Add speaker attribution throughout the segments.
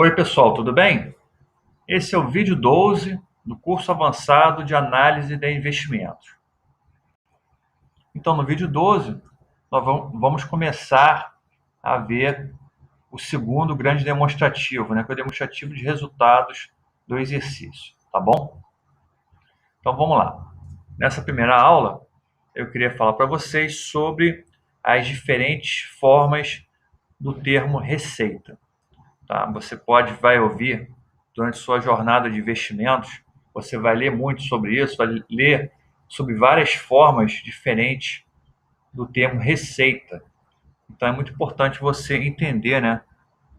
Speaker 1: Oi, pessoal, tudo bem? Esse é o vídeo 12 do curso avançado de análise de investimentos. Então, no vídeo 12, nós vamos começar a ver o segundo grande demonstrativo, que é o demonstrativo de resultados do exercício, tá bom? Então, vamos lá. Nessa primeira aula, eu queria falar para vocês sobre as diferentes formas do termo receita. Tá? Você vai ouvir durante sua jornada de investimentos, você vai ler muito sobre isso, vai ler sobre várias formas diferentes do termo receita. Então é muito importante você entender,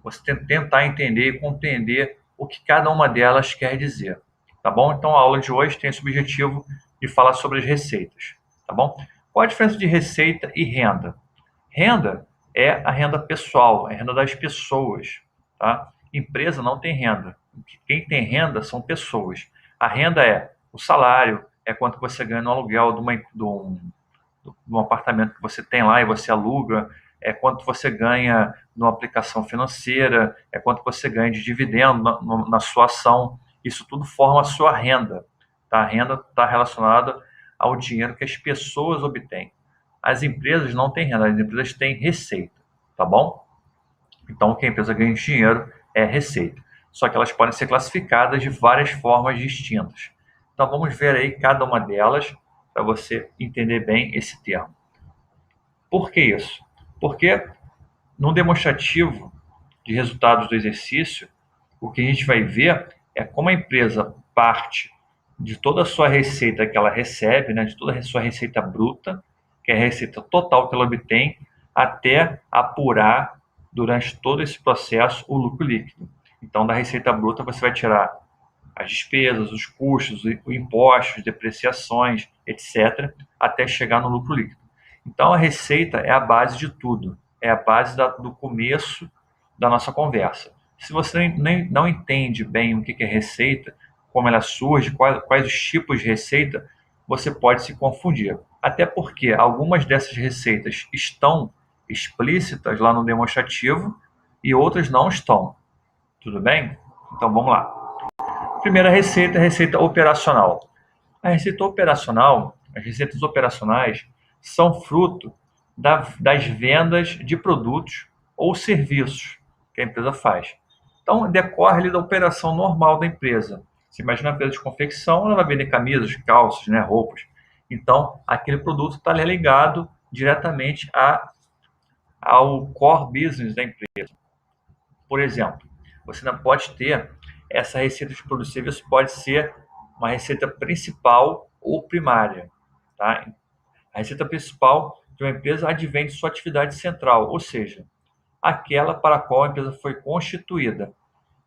Speaker 1: Você tentar entender e compreender o que cada uma delas quer dizer, tá bom? Então a aula de hoje tem esse objetivo de falar sobre as receitas, tá bom? Qual a diferença de receita e renda? Renda é a renda pessoal, é a renda das pessoas, tá? Empresa não tem renda. Quem tem renda são pessoas. A renda é o salário, é quanto você ganha no aluguel de um apartamento que você tem lá e você aluga, é quanto você ganha numa aplicação financeira, é quanto você ganha de dividendo na sua ação. Isso tudo forma a sua renda, tá? A renda está relacionada ao dinheiro que as pessoas obtêm. As empresas não têm renda, as empresas têm receita, tá bom? Então, o que a empresa ganha de dinheiro é receita. Só que elas podem ser classificadas de várias formas distintas. Então, vamos ver aí cada uma delas para você entender bem esse termo. Por que isso? Porque no demonstrativo de resultados do exercício, o que a gente vai ver é como a empresa parte de toda a sua receita que ela recebe, de toda a sua receita bruta, que é a receita total que ela obtém, até apurar durante todo esse processo o lucro líquido. Então, da receita bruta você vai tirar as despesas, os custos, os impostos, depreciações, etc., até chegar no lucro líquido. Então, a receita é a base de tudo, é a base do começo da nossa conversa. Se você não entende bem o que é receita, como ela surge, quais os tipos de receita, você pode se confundir. Até porque algumas dessas receitas estão explícitas lá no demonstrativo e outras não estão. Tudo bem? Então vamos lá. Primeira receita, a receita operacional. A receita operacional, as receitas operacionais, são fruto das vendas de produtos ou serviços que a empresa faz. Então, decorre ali da operação normal da empresa. Você imagina uma empresa de confecção, ela vai vender camisas, calças, roupas. Então, aquele produto está ligado diretamente ao core business da empresa. Por exemplo, você não pode ter essa receita de produto e serviço, pode ser uma receita principal ou primária. Tá? A receita principal de uma empresa advém de sua atividade central, ou seja, aquela para a qual a empresa foi constituída.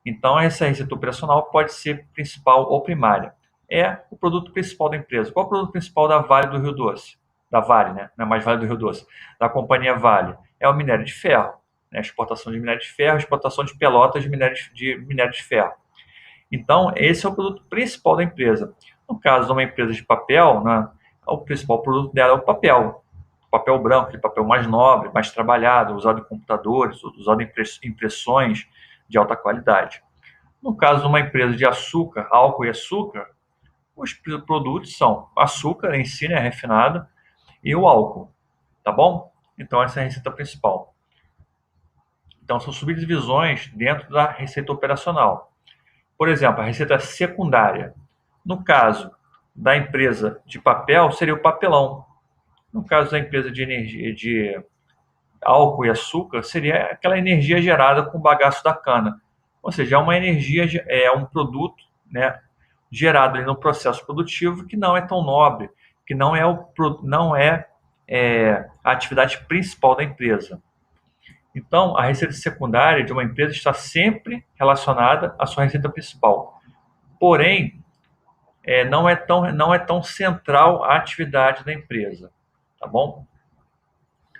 Speaker 1: Então, essa receita operacional pode ser principal ou primária. É o produto principal da empresa. Qual é o produto principal da Vale do Rio Doce? Da Vale, não é mais Vale do Rio Doce. Da companhia Vale. É o minério de ferro. Exportação de minério de ferro, exportação de pelotas de minério de ferro. Então, esse é o produto principal da empresa. No caso de uma empresa de papel, o principal produto dela é o papel. O papel branco, aquele papel mais nobre, mais trabalhado, usado em computadores, usado em impressões de alta qualidade. No caso de uma empresa de açúcar, álcool e açúcar, os produtos são açúcar em si, refinado, e o álcool, tá bom? Então, essa é a receita principal. Então, são subdivisões dentro da receita operacional. Por exemplo, a receita secundária. No caso da empresa de papel, seria o papelão. No caso da empresa de energia, de álcool e açúcar, seria aquela energia gerada com o bagaço da cana. Ou seja, é uma energia, é um produto, gerado ali no processo produtivo que não é tão nobre, que não é a atividade principal da empresa. Então, a receita secundária de uma empresa está sempre relacionada à sua receita principal. Porém, não é tão central a atividade da empresa, tá bom?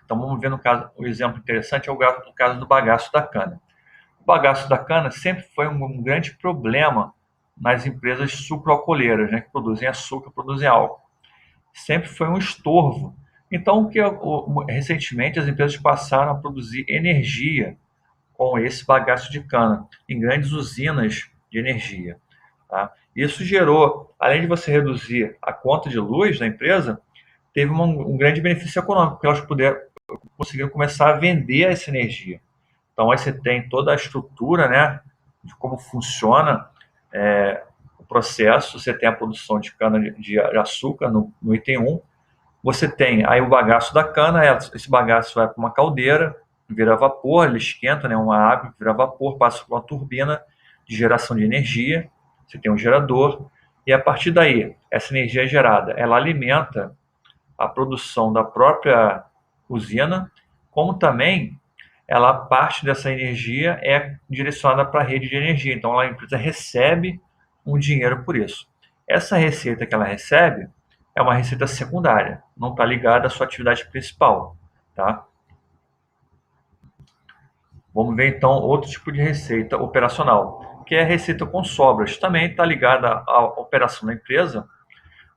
Speaker 1: Então, vamos ver no caso, o exemplo interessante é o caso do bagaço da cana. O bagaço da cana sempre foi um grande problema nas empresas sucroalcooleiras, que produzem açúcar, produzem álcool. Sempre foi um estorvo. Então, recentemente as empresas passaram a produzir energia com esse bagaço de cana em grandes usinas de energia. Tá? Isso gerou, além de você reduzir a conta de luz da empresa, teve um grande benefício econômico, porque elas conseguiram começar a vender essa energia. Então, aí você tem toda a estrutura, né, de como funciona o processo. Você tem a produção de cana de açúcar no item 1. Você tem aí o bagaço da cana, esse bagaço vai para uma caldeira, vira vapor, ele esquenta, né, uma água, vira vapor, passa por uma turbina de geração de energia. Você tem um gerador, e a partir daí, essa energia gerada, ela alimenta a produção da própria usina, como também parte dessa energia é direcionada para a rede de energia. Então, a empresa recebe um dinheiro por isso. Essa receita que ela recebe é uma receita secundária, não está ligada à sua atividade principal. Tá? Vamos ver então outro tipo de receita operacional, que é a receita com sobras. Também está ligada à operação da empresa,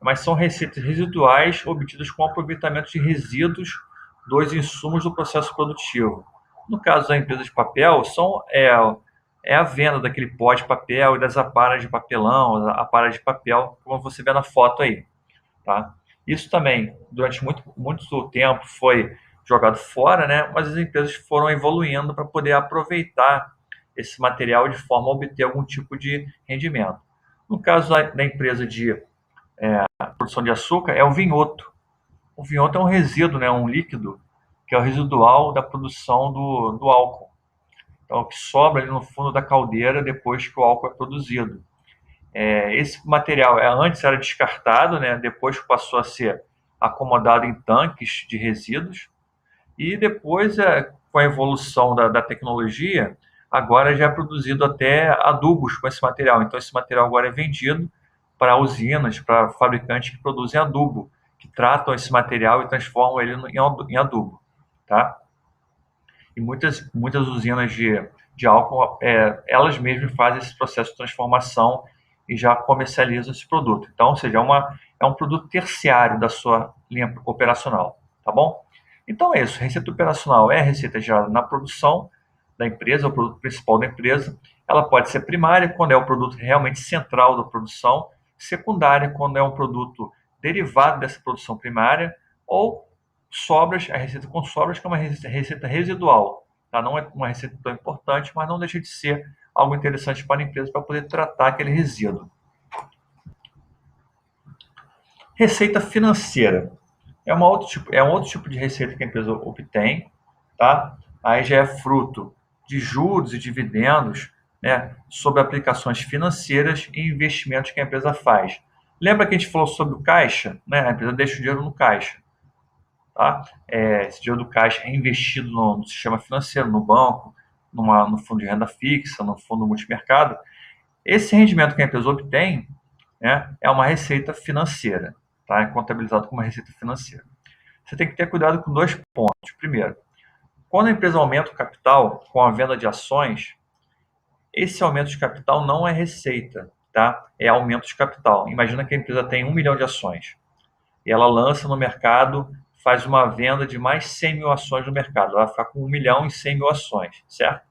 Speaker 1: mas são receitas residuais obtidas com aproveitamento de resíduos dos insumos do processo produtivo. No caso da empresa de papel, é a venda daquele pó de papel e das aparas de papelão, aparas de papel, como você vê na foto aí. Tá? Isso também, durante muito tempo, foi jogado fora, né? Mas as empresas foram evoluindo para poder aproveitar esse material de forma a obter algum tipo de rendimento. No caso da empresa de produção de açúcar, é o vinhoto. O vinhoto é um resíduo, né? Um líquido, que é o residual da produção do álcool. Então, o que sobra ali no fundo da caldeira depois que o álcool é produzido. Esse material antes era descartado, né? Depois passou a ser acomodado em tanques de resíduos, e depois, com a evolução da tecnologia, agora já é produzido até adubos com esse material. Então, esse material agora é vendido para usinas, para fabricantes que produzem adubo, que tratam esse material e transformam ele em adubo. Tá? E muitas usinas de álcool, elas mesmas fazem esse processo de transformação e já comercializam esse produto. Então, ou seja, é um produto terciário da sua linha operacional. Tá bom? Então é isso. Receita operacional é a receita gerada na produção da empresa, o produto principal da empresa. Ela pode ser primária, quando é o produto realmente central da produção, secundária, quando é um produto derivado dessa produção primária, ou sobras, a receita com sobras, que é uma receita residual. Tá? Não é uma receita tão importante, mas não deixa de ser algo interessante para a empresa para poder tratar aquele resíduo. Receita financeira. É um outro tipo de receita que a empresa obtém, tá? Aí já é fruto de juros e dividendos, né, sobre aplicações financeiras e investimentos que a empresa faz. Lembra que a gente falou sobre o caixa? Né? A empresa deixa o dinheiro no caixa. Tá? Esse dinheiro do caixa é investido no sistema financeiro, no banco, no fundo de renda fixa, no fundo multimercado. Esse rendimento que a empresa obtém, né, é uma receita financeira. Tá? É contabilizado como uma receita financeira. Você tem que ter cuidado com 2 pontos. Primeiro, quando a empresa aumenta o capital com a venda de ações, esse aumento de capital não é receita, tá? É aumento de capital. Imagina que a empresa tem 1 milhão de ações e ela lança no mercado, faz uma venda de mais 100 mil ações no mercado. Ela vai ficar com 1 milhão e 100 mil ações, certo?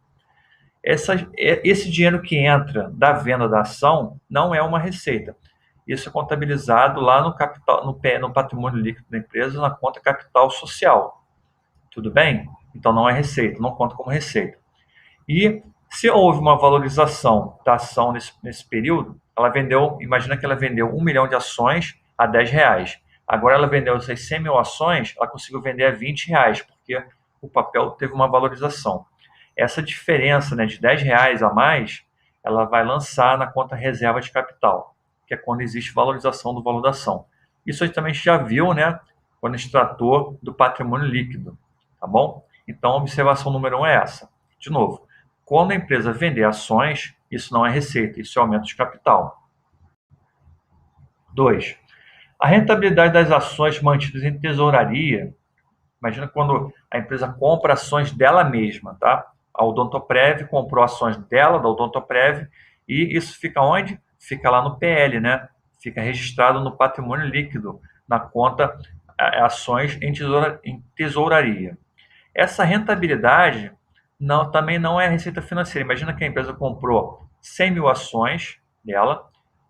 Speaker 1: Esse dinheiro que entra da venda da ação não é uma receita. Isso é contabilizado lá no capital, no patrimônio líquido da empresa, na conta capital social. Tudo bem? Então não é receita, não conta como receita. E se houve uma valorização da ação nesse período, imagina que ela vendeu 1 milhão de ações a R$10. Agora ela vendeu essas 100 mil ações, ela conseguiu vender a R$20, porque o papel teve uma valorização. Essa diferença, né, de R$10 a mais, ela vai lançar na conta reserva de capital, que é quando existe valorização do valor da ação. Isso a gente também já viu, né, quando a gente tratou do patrimônio líquido. Tá bom? Então, a observação número 1 é essa. De novo, quando a empresa vender ações, isso não é receita, isso é aumento de capital. 2. A rentabilidade das ações mantidas em tesouraria. Imagina quando a empresa compra ações dela mesma, tá? A Odontoprev comprou ações dela, da Odontoprev, e isso fica onde? Fica lá no PL, né? Fica registrado no patrimônio líquido, na conta ações em tesouraria. Essa rentabilidade Não, também não é receita financeira. Imagina que a empresa comprou 100 mil ações dela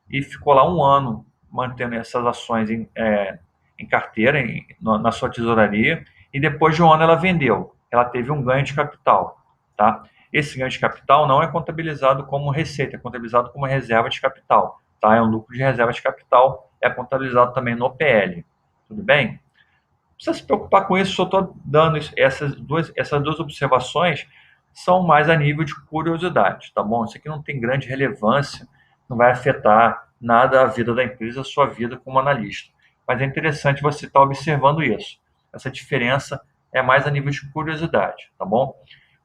Speaker 1: e ficou lá um ano mantendo essas ações em carteira, na sua tesouraria, e depois de um ano ela vendeu. Ela teve um ganho de capital. Tá? Esse ganho de capital não é contabilizado como receita, é contabilizado como reserva de capital. Tá? É um lucro de reserva de capital, é contabilizado também no PL. Tudo bem? Não precisa se preocupar com isso, só estou dando essas duas observações, são mais a nível de curiosidade, tá bom? Isso aqui não tem grande relevância, não vai afetar nada a vida da empresa, a sua vida como analista. Mas é interessante você estar observando isso. Essa diferença é mais a nível de curiosidade, tá bom?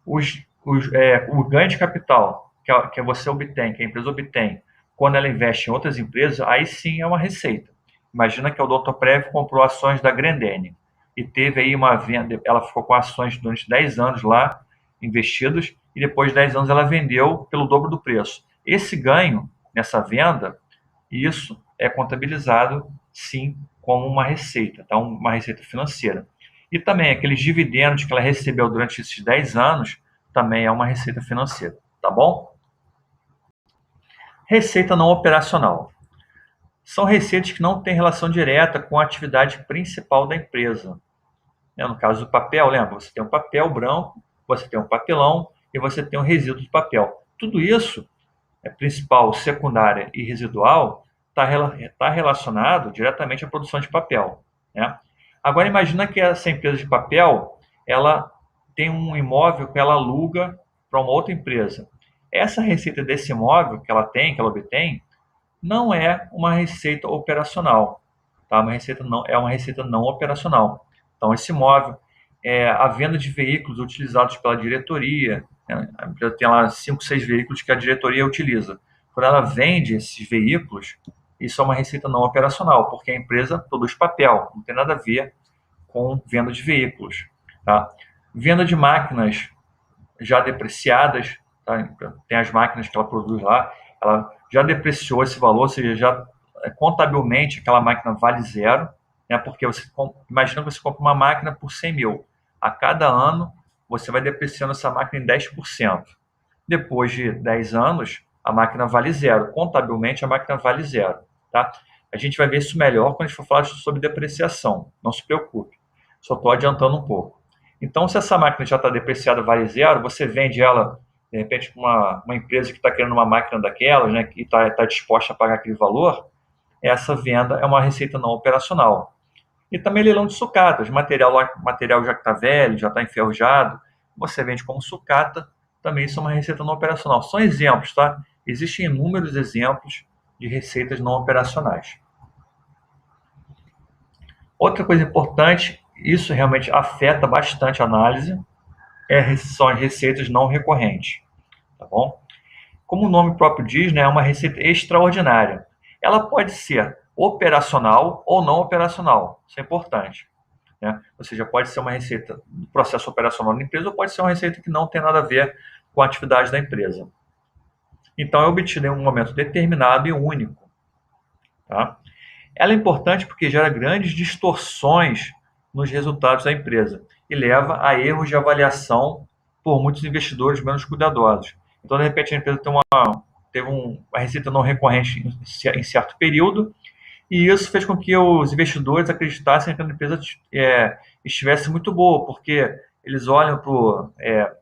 Speaker 1: O ganho de capital que você obtém, que a empresa obtém, quando ela investe em outras empresas, aí sim é uma receita. Imagina que a Odontoprev comprou ações da Grendene e teve aí uma venda, ela ficou com ações durante 10 anos lá investidos e depois de 10 anos ela vendeu pelo dobro do preço. Esse ganho nessa venda, isso é contabilizado sim como uma receita, tá? Uma receita financeira. E também aqueles dividendos que ela recebeu durante esses 10 anos também é uma receita financeira, tá bom? Receita não operacional. São receitas que não têm relação direta com a atividade principal da empresa. No caso do papel, lembra? Você tem um papel branco, você tem um papelão e você tem um resíduo de papel. Tudo isso, principal, secundária e residual, está relacionado diretamente à produção de papel. Né? Agora imagina que essa empresa de papel, ela tem um imóvel que ela aluga para uma outra empresa. Essa receita desse imóvel que ela tem, que ela obtém, não é uma receita operacional, tá? É uma receita não operacional. Então, esse imóvel, a venda de veículos utilizados pela diretoria, né? A empresa tem lá 5, 6 veículos que a diretoria utiliza. Quando ela vende esses veículos, isso é uma receita não operacional, porque a empresa produz papel, não tem nada a ver com venda de veículos, tá? Venda de máquinas já depreciadas, tá? Tem as máquinas que ela produz lá, ela já depreciou esse valor, ou seja, já contabilmente aquela máquina vale zero, né? Porque imagina que você compra uma máquina por 100 mil. A cada ano, você vai depreciando essa máquina em 10%. Depois de 10 anos, a máquina vale zero. Contabilmente, a máquina vale zero. Tá? A gente vai ver isso melhor quando a gente for falar sobre depreciação. Não se preocupe. Só estou adiantando um pouco. Então, se essa máquina já está depreciada, vale zero, você vende ela, de repente, para uma empresa que está querendo uma máquina daquelas, né, que está disposta a pagar aquele valor, essa venda é uma receita não operacional. E também leilão de sucatas, material já que está velho, já está enferrujado, você vende como sucata, também isso é uma receita não operacional. São exemplos, tá? Existem inúmeros exemplos de receitas não operacionais. Outra coisa importante, isso realmente afeta bastante a análise, são as receitas não recorrentes, tá bom? Como o nome próprio diz, né, é uma receita extraordinária. Ela pode ser operacional ou não operacional, isso é importante. Né? Ou seja, pode ser uma receita do processo operacional da empresa ou pode ser uma receita que não tem nada a ver com a atividade da empresa. Então, é obtida em um momento determinado e único. Tá? Ela é importante porque gera grandes distorções nos resultados da empresa e leva a erros de avaliação por muitos investidores menos cuidadosos. Então, de repente, a empresa teve uma receita não recorrente em certo período e isso fez com que os investidores acreditassem que a empresa estivesse muito boa, porque eles olham para o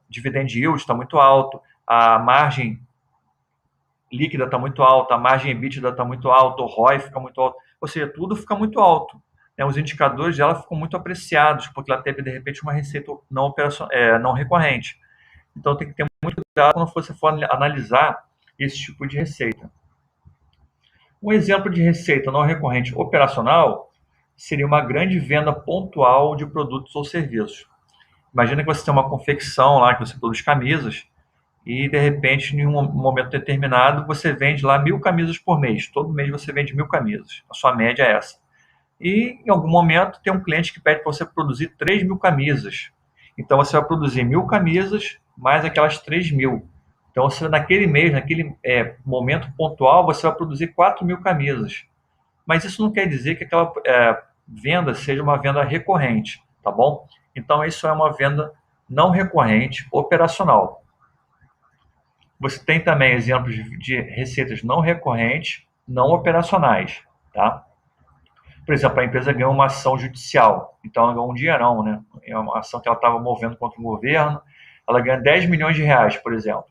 Speaker 1: dividend yield, está muito alto, a margem líquida está muito alta, a margem EBITDA está muito alta, o ROI fica muito alto, ou seja, tudo fica muito alto. Né? Os indicadores dela ficam muito apreciados, porque ela teve, de repente, uma receita não recorrente. Então, tem que ter muito cuidado quando você for analisar esse tipo de receita. Um exemplo de receita não recorrente operacional seria uma grande venda pontual de produtos ou serviços. Imagina que você tem uma confecção lá, que você produz camisas, e de repente, em um momento determinado, você vende lá 1.000 camisas por mês. Todo mês você vende 1.000 camisas. A sua média é essa. E em algum momento tem um cliente que pede para você produzir 3.000 camisas. Então você vai produzir 1.000 camisas mais aquelas 3.000. Então você naquele mês, naquele momento pontual, você vai produzir 4.000 camisas. Mas isso não quer dizer que aquela venda seja uma venda recorrente, tá bom? Então isso é uma venda não recorrente operacional. Você tem também exemplos de receitas não recorrentes, não operacionais, tá? Por exemplo, a empresa ganhou uma ação judicial, então ela ganhou um dinheirão, né? É uma ação que ela estava movendo contra o governo, ela ganha 10 milhões de reais, por exemplo.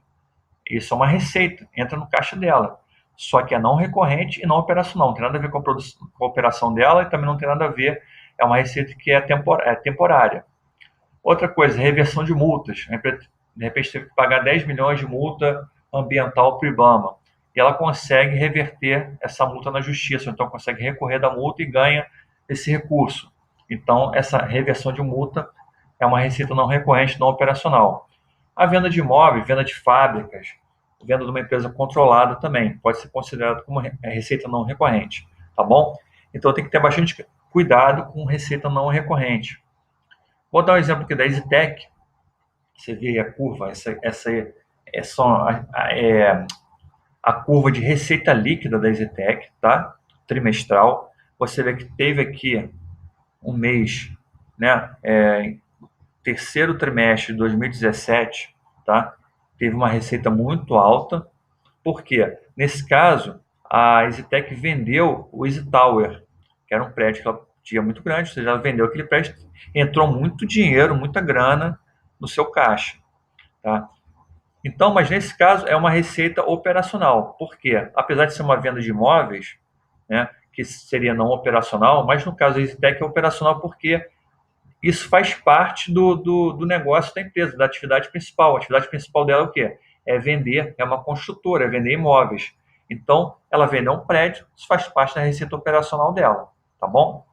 Speaker 1: Isso é uma receita, entra no caixa dela. Só que é não recorrente e não operacional. Não tem nada a ver com com a operação dela e também não tem nada a ver. É uma receita que é temporária. Outra coisa, reversão de multas. A empresa, de repente, teve que pagar 10 milhões de multa ambiental para o IBAMA. E ela consegue reverter essa multa na justiça. Então, consegue recorrer da multa e ganha esse recurso. Então, essa reversão de multa é uma receita não recorrente, não operacional. A venda de imóveis, venda de fábricas, venda de uma empresa controlada também pode ser considerado como receita não recorrente, tá bom? Então tem que ter bastante cuidado com receita não recorrente. Vou dar um exemplo aqui da EasyTech. Você vê aí a curva, essa é só a curva de receita líquida da EasyTech, tá? Trimestral. Você vê que teve aqui um mês, né? Terceiro trimestre de 2017, tá? Teve uma receita muito alta. Por quê? Nesse caso, a EasyTech vendeu o Easy Tower, que era um prédio que ela tinha muito grande, ou seja, ela vendeu aquele prédio, entrou muito dinheiro, muita grana no seu caixa, tá? Então, mas nesse caso é uma receita operacional. Por quê? Apesar de ser uma venda de imóveis, né, que seria não operacional, mas no caso da EasyTech é operacional porque isso faz parte do negócio da empresa, da atividade principal. A atividade principal dela é o quê? É vender, é uma construtora, é vender imóveis. Então, ela vende um prédio, isso faz parte da receita operacional dela, tá bom?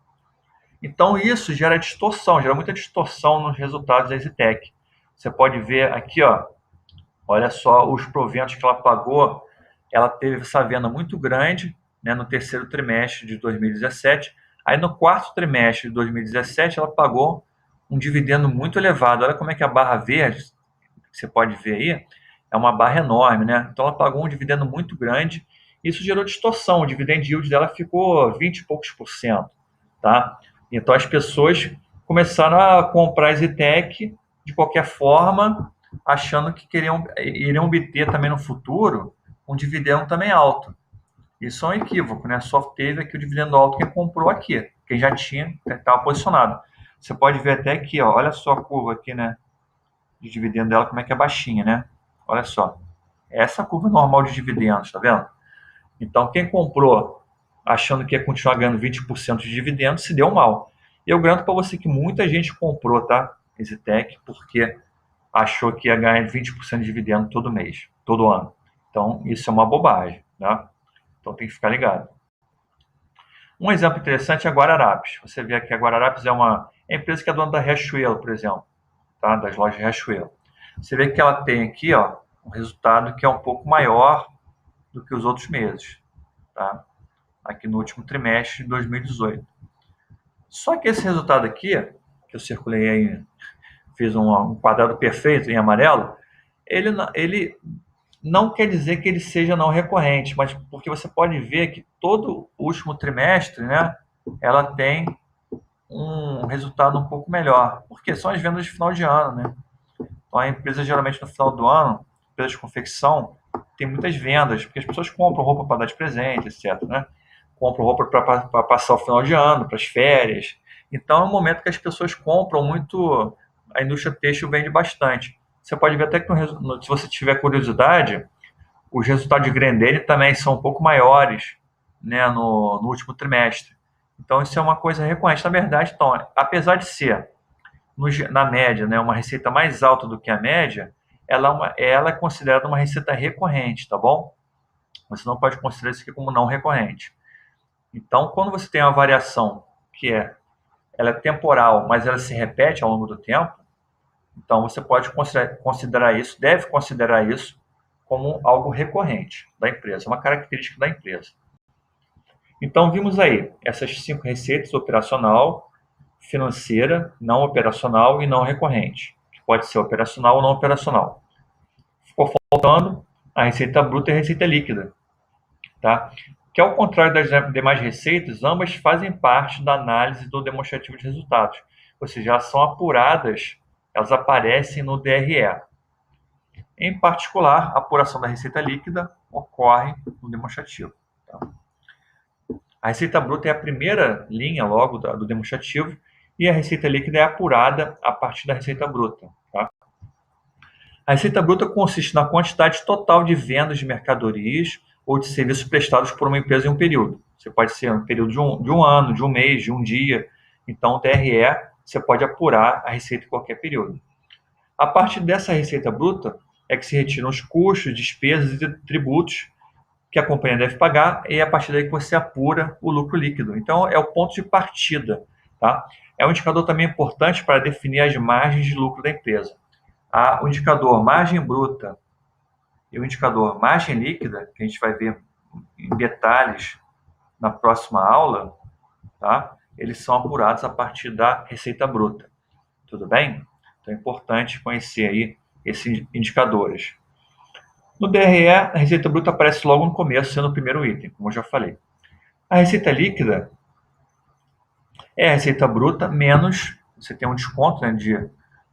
Speaker 1: Então, isso gera distorção, gera muita distorção nos resultados da EasyTech. Você pode ver aqui, ó, olha só os proventos que ela pagou. Ela teve essa venda muito grande, né, no terceiro trimestre de 2017. Aí no quarto trimestre de 2017 ela pagou um dividendo muito elevado. Olha como é que a barra verde, que você pode ver aí, é uma barra enorme, né? Então ela pagou um dividendo muito grande. Isso gerou distorção. O dividend yield dela ficou 20 e poucos por cento, tá? Então as pessoas começaram a comprar a EasyTech de qualquer forma, achando que iriam obter também no futuro um dividendo também alto. Isso é um equívoco, né? Só teve aqui o dividendo alto quem comprou aqui, quem já tinha, estava posicionado. Você pode ver até aqui, ó, olha só a curva aqui, né? De dividendo dela, como é que é baixinha, né? Olha só. Essa curva normal de dividendos, tá vendo? Então, quem comprou achando que ia continuar ganhando 20% de dividendos, se deu mal. E eu garanto para você que muita gente comprou, tá? EasyTech, porque achou que ia ganhar 20% de dividendo todo mês, todo ano. Então, isso é uma bobagem, tá? Então, tem que ficar ligado. Um exemplo interessante é a Guararapes. Você vê aqui, a Guararapes é uma empresa que é dona da Riachuelo, por exemplo, tá? Das lojas Riachuelo. Você vê que ela tem aqui, ó, um resultado que é um pouco maior do que os outros meses, tá? Aqui no último trimestre de 2018. Só que esse resultado aqui, que eu circulei aí, fiz um quadrado perfeito em amarelo, ele não quer dizer que ele seja não recorrente, mas porque você pode ver que todo último trimestre, né, ela tem um resultado um pouco melhor, porque são as vendas de final de ano, né? Então a empresa geralmente no final do ano, empresa de confecção, tem muitas vendas, porque as pessoas compram roupa para dar de presente, etc, né? Compram roupa para passar o final de ano, para as férias. Então é um momento que as pessoas compram muito, a indústria têxtil vende bastante. Você pode ver até que se você tiver curiosidade, os resultados de Grendene também são um pouco maiores, né, no último trimestre. Então isso é uma coisa recorrente. Na verdade, então, apesar de ser na média, né, uma receita mais alta do que a média, ela é considerada uma receita recorrente, tá bom? Você não pode considerar isso aqui como não recorrente. Então, quando você tem uma variação ela é temporal, mas ela se repete ao longo do tempo, então você pode considerar isso, deve considerar isso como algo recorrente da empresa, uma característica da empresa. Então, vimos aí essas 5 receitas: operacional, financeira, não operacional e não recorrente, que pode ser operacional ou não operacional. Ficou faltando a receita bruta e a receita líquida, tá? Que ao contrário das demais receitas, ambas fazem parte da análise do demonstrativo de resultados, ou seja, são apuradas elas aparecem no DRE. Em particular, a apuração da receita líquida ocorre no demonstrativo. Tá? A receita bruta é a primeira linha logo do demonstrativo e a receita líquida é apurada a partir da receita bruta. Tá? A receita bruta consiste na quantidade total de vendas de mercadorias ou de serviços prestados por uma empresa em um período. Você pode ser um período de um ano, de um mês, de um dia. Então, o DRE, você pode apurar a receita em qualquer período. A partir dessa receita bruta é que se retiram os custos, despesas e tributos que a companhia deve pagar, e é a partir daí que você apura o lucro líquido. Então, é o ponto de partida. Tá? É um indicador também importante para definir as margens de lucro da empresa. O indicador margem bruta e o indicador margem líquida, que a gente vai ver em detalhes na próxima aula, tá? Eles são apurados a partir da receita bruta. Tudo bem? Então é importante conhecer aí esses indicadores. No DRE, a receita bruta aparece logo no começo, sendo o primeiro item, como eu já falei. A receita líquida é a receita bruta menos, você tem um desconto, né,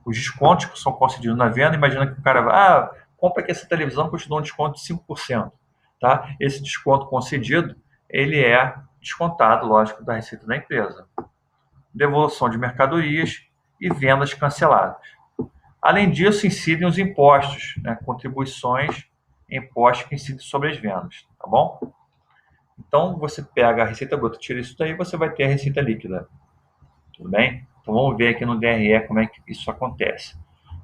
Speaker 1: os descontos que são concedidos na venda. Imagina que o cara vai, compra aqui essa televisão que eu te dou um desconto de 5%. Tá? Esse desconto concedido, ele é descontado, lógico, da receita da empresa. Devolução de mercadorias e vendas canceladas. Além disso, incidem os impostos, né, contribuições, impostos que incidem sobre as vendas, tá bom? Então, você pega a receita bruta, tira isso daí, você vai ter a receita líquida. Tudo bem? Então, vamos ver aqui no DRE como é que isso acontece.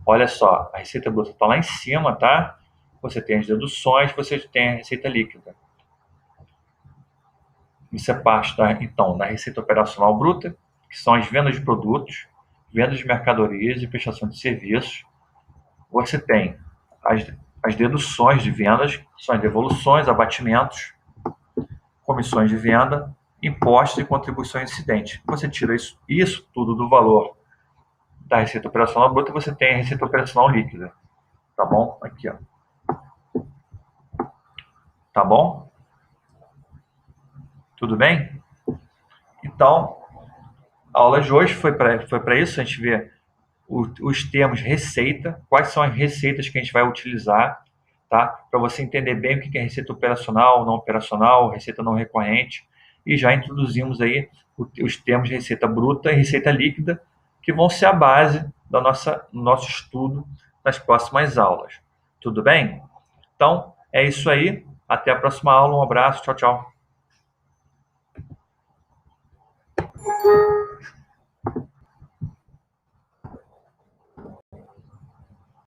Speaker 1: Olha só, a receita bruta está lá em cima, tá? Você tem as deduções, você tem a receita líquida. Isso é parte, então, da receita operacional bruta, que são as vendas de produtos, vendas de mercadorias e prestação de serviços. Você tem as deduções de vendas, que são as devoluções, abatimentos, comissões de venda, impostos e contribuições incidentes. Você tira isso tudo do valor da receita operacional bruta, você tem a receita operacional líquida. Tá bom? Aqui, ó. Tá bom? Tudo bem? Então, a aula de hoje foi para isso. A gente vê os termos receita, quais são as receitas que a gente vai utilizar, tá? Para você entender bem o que é receita operacional, não operacional, receita não recorrente. E já introduzimos aí os termos de receita bruta e receita líquida, que vão ser a base do nosso estudo nas próximas aulas. Tudo bem? Então, é isso aí. Até a próxima aula. Um abraço. Tchau, tchau.